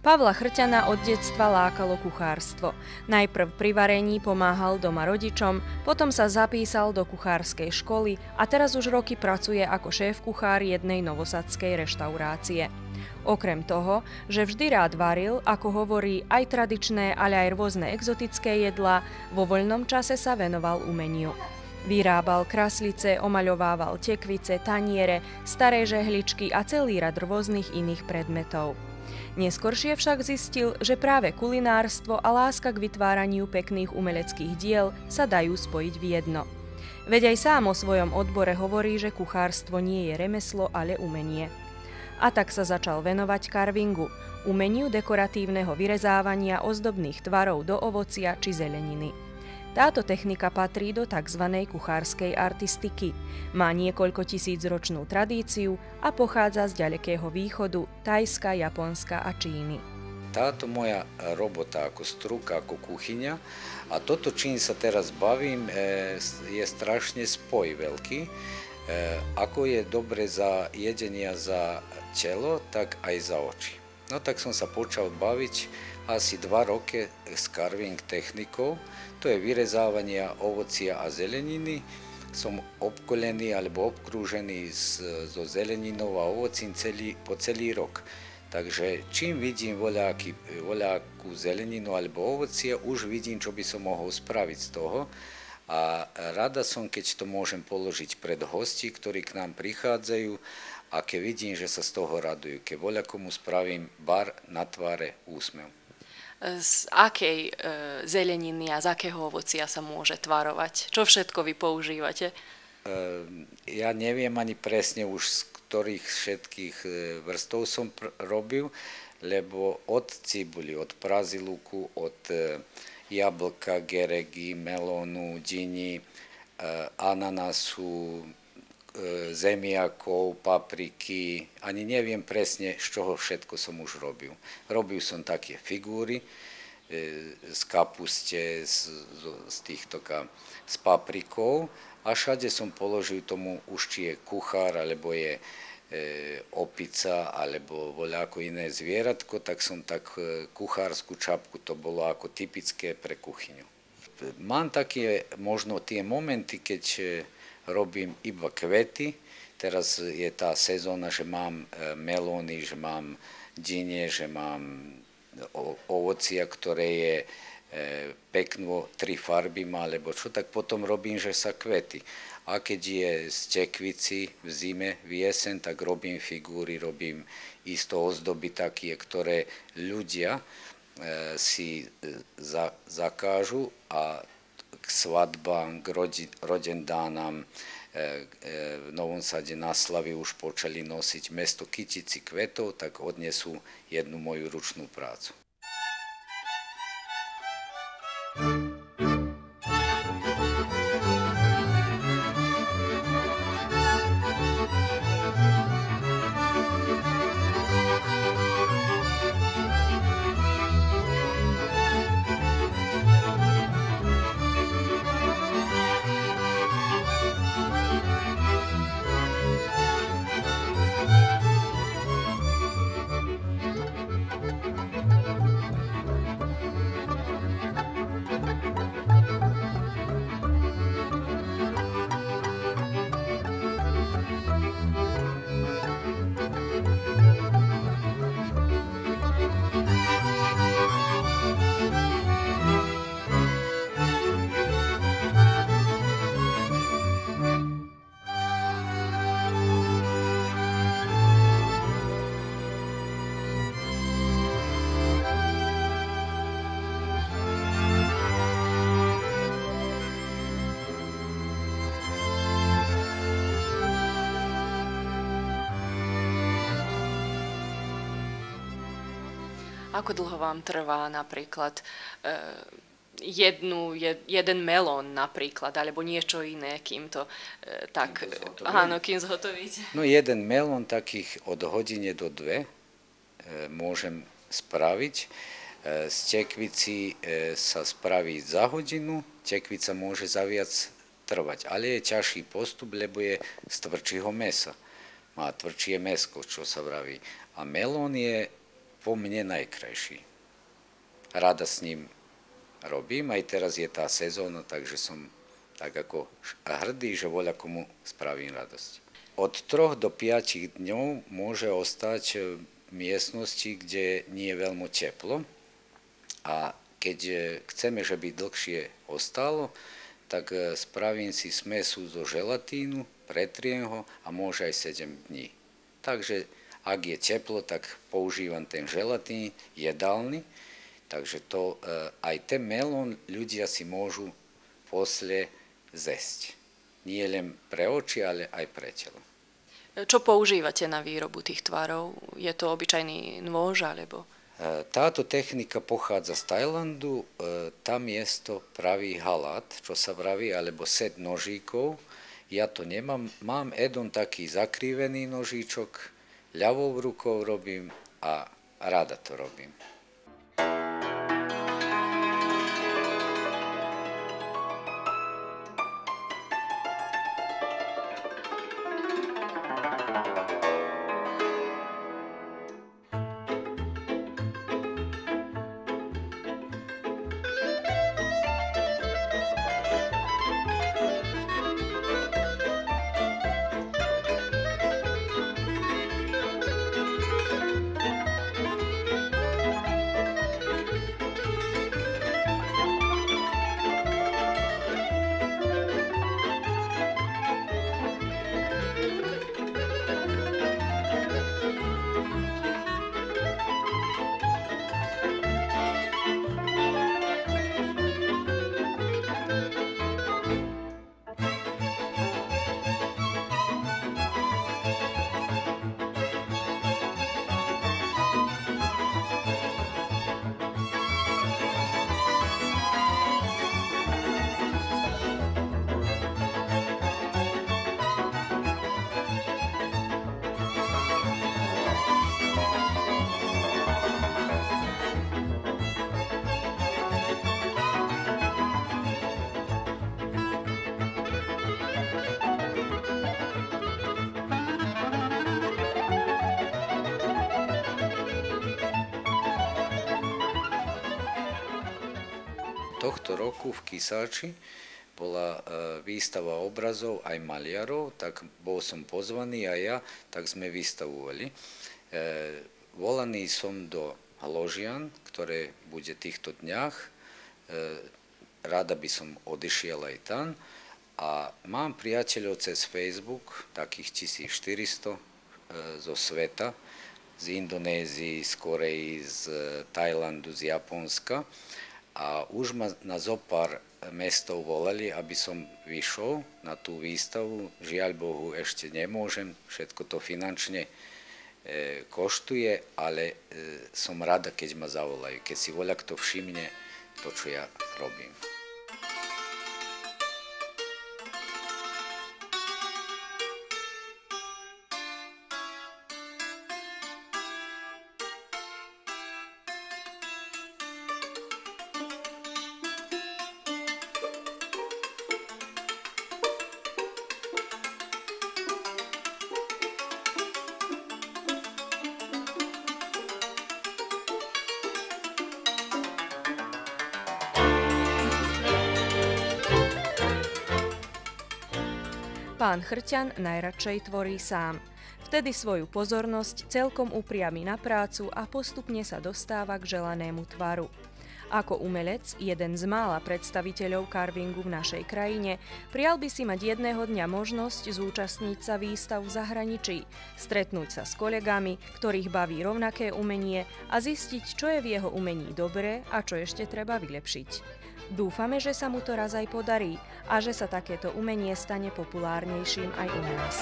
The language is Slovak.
Pavla Chrťana od detstva lákalo kuchárstvo. Najprv pri varení pomáhal doma rodičom, potom sa zapísal do kuchárskej školy a teraz už roky pracuje ako šéf-kuchár jednej novosadskej reštaurácie. Okrem toho, že vždy rád varil, ako hovorí, aj tradičné, ale aj rôzne exotické jedlá, vo voľnom čase sa venoval umeniu. Vyrábal kraslice, omaľovával tekvice, taniere, staré žehličky a celý rad rôznych iných predmetov. Neskôršie však zistil, že práve kulinárstvo a láska k vytváraniu pekných umeleckých diel sa dajú spojiť v jedno. Veď aj sám o svojom odbore hovorí, že kuchárstvo nie je remeslo, ale umenie. A tak sa začal venovať carvingu, umeniu dekoratívneho vyrezávania ozdobných tvarov do ovocia či zeleniny. Táto technika patrí do tzv. Kuchárskej artistiky. Má niekoľko tisícročnú tradíciu a pochádza z ďalekého východu, Thajska, Japonska a Číny. Táto moja robota ako struka, ako kuchyňa a toto, čím sa teraz bavím, je strašne spoj veľký. Ako je dobre za jedenia za telo, tak aj za oči. No tak som sa počal baviť asi 2 roky s carving technikou. To je vyrezávanie ovocia a zeleniny. Som obkolený alebo obkrúžený so zeleninou a ovocím po celý rok. Takže čím vidím voľakú zeleninu alebo ovocie, už vidím, čo by som mohol spraviť z toho. A rada som, keď to môžem položiť pred hostí, ktorí k nám prichádzajú, a keď vidím, že sa z toho radujú, keď voľakomu spravím bar na tváre úsmev. Z akej zeleniny a z akého ovocia sa môže tvarovať? Čo všetko vy používate? Ja neviem ani presne už z ktorých všetkých vrstov som robil, lebo od cibuli, od praziluku, od jablka, geregy, melónu, dini, ananasu, zemiakov, papriky, ani neviem presne, z čoho všetko som už robil. Robil som také figúry z kapuste, s paprikou a všade som položil tomu už či je kuchár, alebo je opica, alebo voľako iné zvieratko, tak som kuchárskú čapku, to bolo ako typické pre kuchyňu. Mám také možno tie momenty, keď robím iba kvety. Teraz je tá sezóna, že mám melóny, že mám dine, že mám ovocia, ktoré je pekno 3 farby má, alebo čo, tak potom robím, že sa kvety. A keď je z tekvici v zime, v jesen, tak robím figúry, robím isto ozdoby také, ktoré ľudia si zakážu a k svadbám, k rodendánam v Novom Sade na Slavy už počali nosiť mesto kytici kvetov, tak odnesú jednu moju ručnú prácu. Ako dlho vám trvá napríklad jeden melón napríklad, alebo niečo iné, kým to kým zhotovíte? No jeden melón takých od hodiny do 2 môžem spraviť. Z tekvici sa spraví za hodinu, tekvica môže za viac trvať, ale je ťažší postup, lebo je z tvrdšieho mesa. Má tvrdšie mäsko, čo sa vraví. A melón je po mne najkrajší. Rada s ním robím, aj teraz je tá sezóna, takže som tak ako hrdý, že voľa komu spravím radosť. Od 3 do 5 dňov môže ostať v miestnosti, kde nie je veľmi teplo, a keď chceme, že by dlhšie ostalo, tak spravím si smesu zo želatínu, pretriem ho a môže aj 7 dní. Takže ak je teplo, tak používam ten želatín jedálny, takže to, aj ten melón ľudia si môžu posle zesť. Nie len pre oči, ale aj pre telo. Čo používate na výrobu tých tvarov? Je to obyčajný nôž, alebo... Táto technika pochádza z Tajlandu, tam je to pravý halát, čo sa vraví, alebo set nožíkov. Ja to nemám, mám jeden taký zakrivený nožíčok, ľavou rukou robím a rada to robím. Tohto roku v Kisáči bola výstava obrazov aj maliarov, tak bol som pozvaný aj ja, tak sme vystavovali. Volaný som do Hložian, ktoré bude v týchto dňach. Rada by som odišiel aj tam. A mám priateľov cez Facebook, takých 1400 zo sveta, z Indonézii, z Koreji, z Tajlandu, z Japonska. A už ma na zopár mestov volali, aby som vyšol na tú výstavu. Žiaľ Bohu, ešte nemôžem, všetko to finančne koštuje, ale som rada, keď ma zavolajú, keď si voľa kto všimne to, čo ja robím. Pán Chrťan najradšej tvorí sám. Vtedy svoju pozornosť celkom upriami na prácu a postupne sa dostáva k želanému tvaru. Ako umelec, jeden z mála predstaviteľov carvingu v našej krajine, prial by si mať jedného dňa možnosť zúčastniť sa výstav v zahraničí, stretnúť sa s kolegami, ktorých baví rovnaké umenie a zistiť, čo je v jeho umení dobré a čo ešte treba vylepšiť. Dúfame, že sa mu to raz aj podarí a že sa takéto umenie stane populárnejším aj u nás.